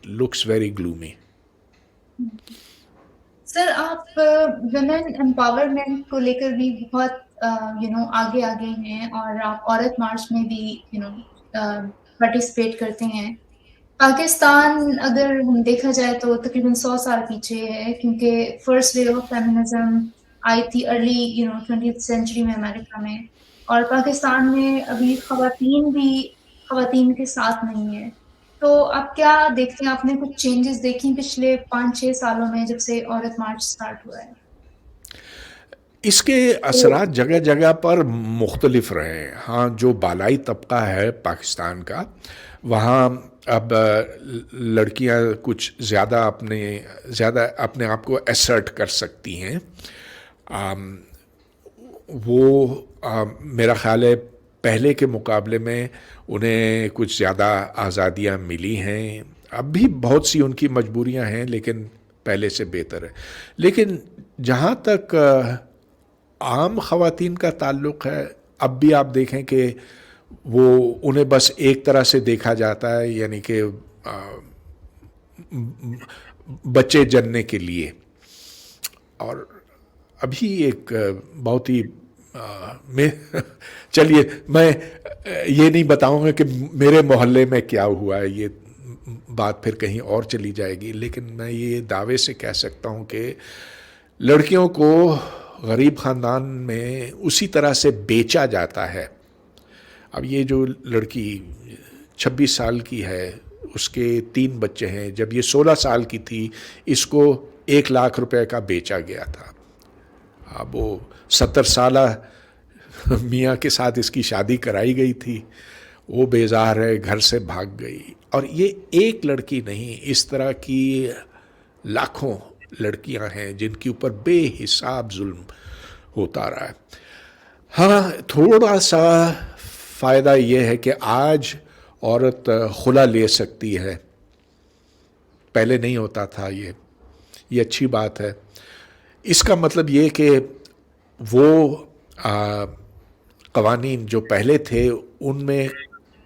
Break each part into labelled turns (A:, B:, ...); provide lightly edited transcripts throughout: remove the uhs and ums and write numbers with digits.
A: looks very gloomy.
B: سر آپ women empowerment کو لے کر بھی بہت آگے آگے ہیں، اور آپ عورت مارچ میں بھی پارٹیسپیٹ کرتے ہیں. پاکستان اگر ہم دیکھا جائے تو تقریباً 100 سال پیچھے ہے، کیونکہ فرسٹ ویو آف فیمنزم آئی تھی ارلی 20th سینچری میں امریکہ میں. اور پاکستان میں ابھی خواتین بھی خواتین کے ساتھ نہیں ہے. تو آپ کیا دیکھتے ہیں؟ آپ نے کچھ چینجز دیکھی پچھلے 5-6 سالوں میں جب سے عورت مارچ سٹارٹ ہوا ہے؟
A: اس کے اثرات جگہ جگہ پر مختلف رہے ہیں. ہاں، جو بالائی طبقہ ہے پاکستان کا، وہاں اب لڑکیاں کچھ زیادہ اپنے آپ کو ایسرٹ کر سکتی ہیں. وہ میرا خیال ہے پہلے کے مقابلے میں انہیں کچھ زیادہ آزادیاں ملی ہیں. اب بھی بہت سی ان کی مجبوریاں ہیں، لیکن پہلے سے بہتر ہے. لیکن جہاں تک عام خواتین کا تعلق ہے، اب بھی آپ دیکھیں کہ وہ انہیں بس ایک طرح سے دیکھا جاتا ہے، یعنی کہ بچے جننے کے لیے. اور ابھی ایک بہت ہی میں چلیے میں یہ نہیں بتاؤں گا کہ میرے محلے میں کیا ہوا ہے، یہ بات پھر کہیں اور چلی جائے گی. لیکن میں یہ دعوے سے کہہ سکتا ہوں کہ لڑکیوں کو غریب خاندان میں اسی طرح سے بیچا جاتا ہے. اب یہ جو لڑکی 26 سال کی ہے، اس کے 3 بچے ہیں. جب یہ 16 سال کی تھی، اس کو 1 لاکھ روپے کا بیچا گیا تھا. اب وہ 70 سالہ میاں کے ساتھ اس کی شادی کرائی گئی تھی. وہ بیزار ہے، گھر سے بھاگ گئی. اور یہ ایک لڑکی نہیں، اس طرح کی لاکھوں لڑکیاں ہیں جن کے اوپر بے حساب ظلم ہوتا رہا ہے. ہاں، تھوڑا سا فائدہ یہ ہے کہ آج عورت خلا لے سکتی ہے، پہلے نہیں ہوتا تھا. یہ اچھی بات ہے. اس کا مطلب یہ کہ وہ قوانین جو پہلے تھے ان میں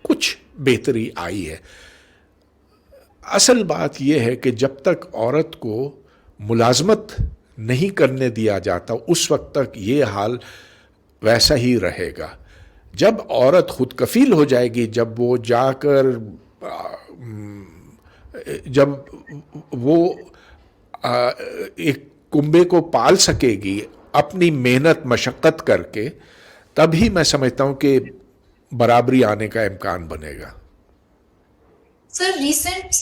A: کچھ بہتری آئی ہے. اصل بات یہ ہے کہ جب تک عورت کو ملازمت نہیں کرنے دیا جاتا، اس وقت تک یہ حال ویسا ہی رہے گا. جب عورت خود کفیل ہو جائے گی، جب وہ جا کر جب وہ ایک کنبے کو پال سکے گی اپنی محنت مشقت کر کے، تب ہی میں سمجھتا ہوں کہ برابری آنے کا امکان بنے گا.
B: سر ریسنٹ